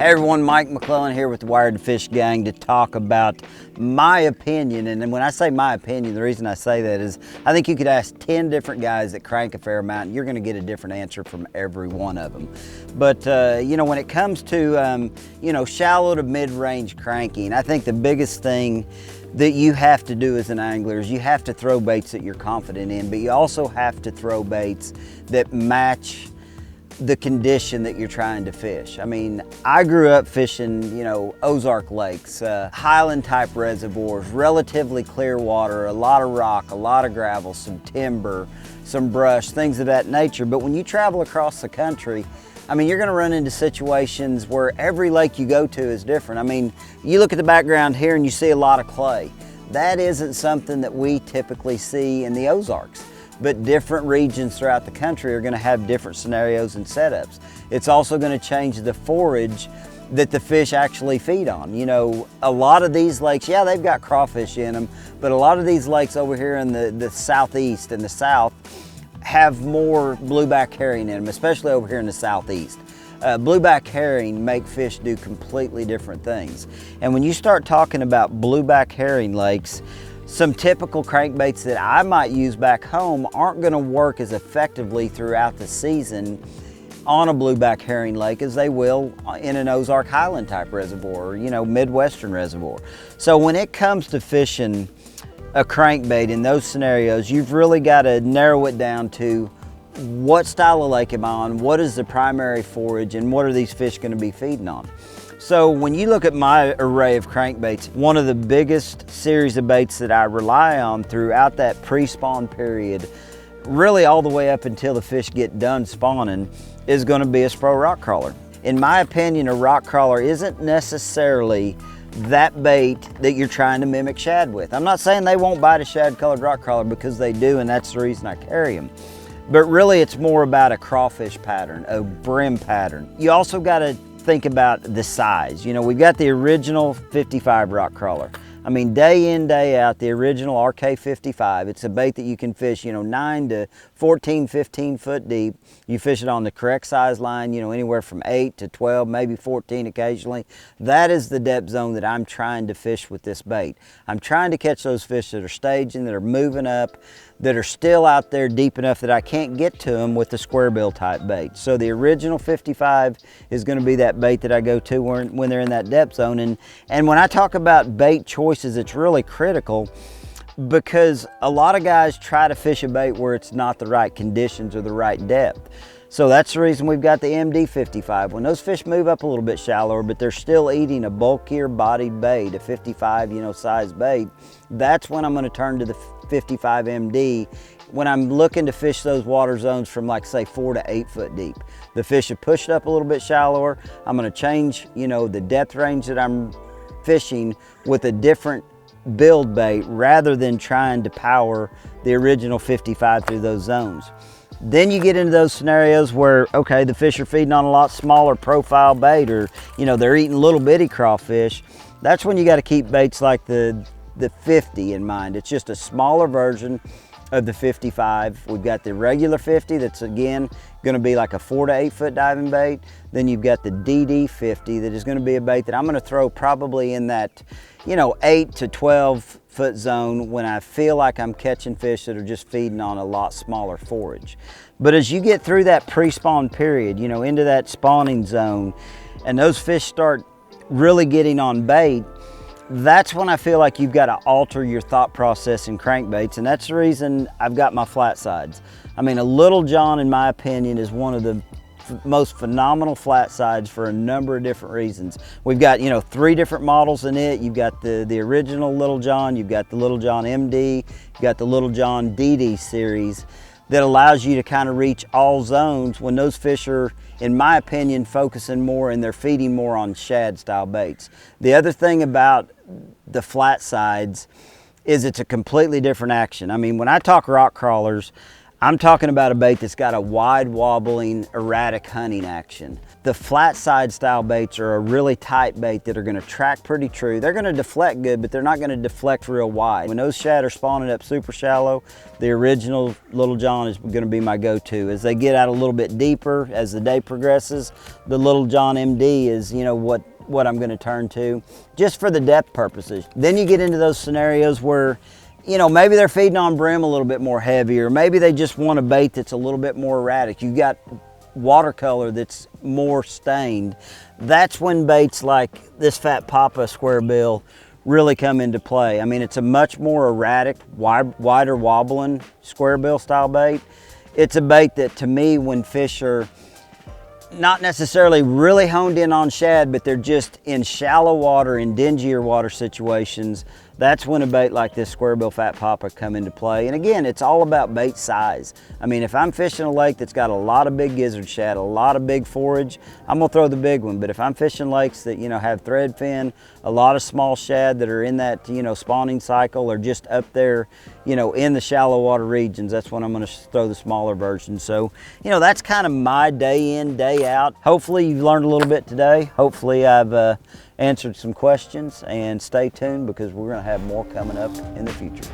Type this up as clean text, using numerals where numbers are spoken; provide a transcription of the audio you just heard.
Hey everyone, Mike McClelland here with the Wired to Fish gang to talk about my opinion. And when I say my opinion, the reason I say that is I think you could ask 10 different guys that crank a fair amount and you're going to get a different answer from every one of them. But you know, when it comes to shallow to mid-range cranking, I think the biggest thing that you have to do as an angler is you have to throw baits that you're confident in, but you also have to throw baits that match the condition that you're trying to fish. I mean, I grew up fishing, Ozark lakes, highland type reservoirs, relatively clear water, a lot of rock, a lot of gravel, some timber, some brush, things of that nature. But when you travel across the country, I mean, you're gonna run into situations where every lake you go to is different. I mean, you look at the background here and you see a lot of clay. That isn't something that we typically see in the Ozarks. But different regions throughout the country are going to have different scenarios and setups. It's also going to change the forage that the fish actually feed on. You know, a lot of these lakes, yeah, they've got crawfish in them, but a lot of these lakes over here in the southeast and the south have more blueback herring in them, especially over here in the southeast. Blueback herring make fish do completely different things. And when you start talking about blueback herring lakes, some typical crankbaits that I might use back home aren't going to work as effectively throughout the season on a blueback herring lake as they will in an Ozark Highland type reservoir, or, Midwestern reservoir. So when it comes to fishing a crankbait in those scenarios, you've really got to narrow it down to what style of lake am I on, what is the primary forage, and what are these fish going to be feeding on. So when you look at my array of crankbaits, one of the biggest series of baits that I rely on throughout that pre-spawn period, really all the way up until the fish get done spawning, is going to be a Spro rock crawler. In my opinion, a rock crawler isn't necessarily that bait that you're trying to mimic shad with. I'm not saying they won't bite a shad colored rock crawler, because they do, and that's the reason I carry them. But really it's more about a crawfish pattern, a brim pattern. You also got to think about the size. We've got the original 55 rock crawler. I mean, day in, day out, the original RK55. It's a bait that you can fish, 9 to 14, 15 foot deep. You fish it on the correct size line, anywhere from 8 to 12, maybe 14 occasionally. That is the depth zone that I'm trying to fish with this bait. I'm trying to catch those fish that are staging, that are moving up, that are still out there deep enough that I can't get to them with the square bill type bait. So the original 55 is going to be that bait that I go to when they're in that depth zone. And when I talk about bait choices, it's really critical, because a lot of guys try to fish a bait where it's not the right conditions or the right depth. So that's the reason we've got the MD55. When those fish move up a little bit shallower, but they're still eating a bulkier bodied bait, a 55 size bait, that's when I'm going to turn to the 55 MD when I'm looking to fish those water zones from, like, say 4 to 8 foot deep. The fish have pushed up a little bit shallower. I'm going to change the depth range that I'm fishing with a different build bait, rather than trying to power the original 55 through those zones. Then you get into those scenarios where, okay, the fish are feeding on a lot smaller profile bait, or they're eating little bitty crawfish. That's when you got to keep baits like the 50 in mind. It's just a smaller version of the 55. We've got the regular 50 that's, again, going to be like a 4 to 8 foot diving bait. Then you've got the DD 50 that is going to be a bait that I'm going to throw probably in that 8 to 12 foot zone when I feel like I'm catching fish that are just feeding on a lot smaller forage. But as you get through that pre-spawn period, into that spawning zone, and those fish start really getting on bait, that's when I feel like you've got to alter your thought process in crankbaits. And that's the reason I've got my flat sides. I mean, a Little John, in my opinion, is one of the most phenomenal flat sides for a number of different reasons. We've got 3 different models in it. You've got the original Little John, you've got the Little John MD, you've got the Little John DD series, that allows you to kind of reach all zones when those fish are, in my opinion, focusing more and they're feeding more on shad style baits. The other thing about the flat sides is it's a completely different action. I mean, when I talk rock crawlers, I'm talking about a bait that's got a wide wobbling, erratic hunting action. The flat side style baits are a really tight bait that are gonna track pretty true. They're gonna deflect good, but they're not gonna deflect real wide. When those shad are spawning up super shallow, the original Little John is gonna be my go-to. As they get out a little bit deeper, as the day progresses, the Little John MD is, you know, what I'm gonna turn to, just for the depth purposes. Then you get into those scenarios where, you know, maybe they're feeding on brim a little bit more heavy, or maybe they just want a bait that's a little bit more erratic. You got watercolor that's more stained. That's when baits like this Fat Papa square bill really come into play. I mean, it's a much more erratic, wider wobbling square bill style bait. It's a bait that, to me, when fish are not necessarily really honed in on shad, but they're just in shallow water, in dingier water situations, that's when a bait like this square bill Fat Papa come into play. And again, it's all about bait size. I mean, if I'm fishing a lake that's got a lot of big gizzard shad, a lot of big forage, I'm gonna throw the big one. But if I'm fishing lakes that, you know, have threadfin, a lot of small shad that are in that, you know, spawning cycle, or just up there, you know, in the shallow water regions, that's when I'm gonna throw the smaller version. So, you know, that's kind of my day in, day out. Hopefully you've learned a little bit today. Hopefully I've answered some questions, and stay tuned because we're going to have more coming up in the future.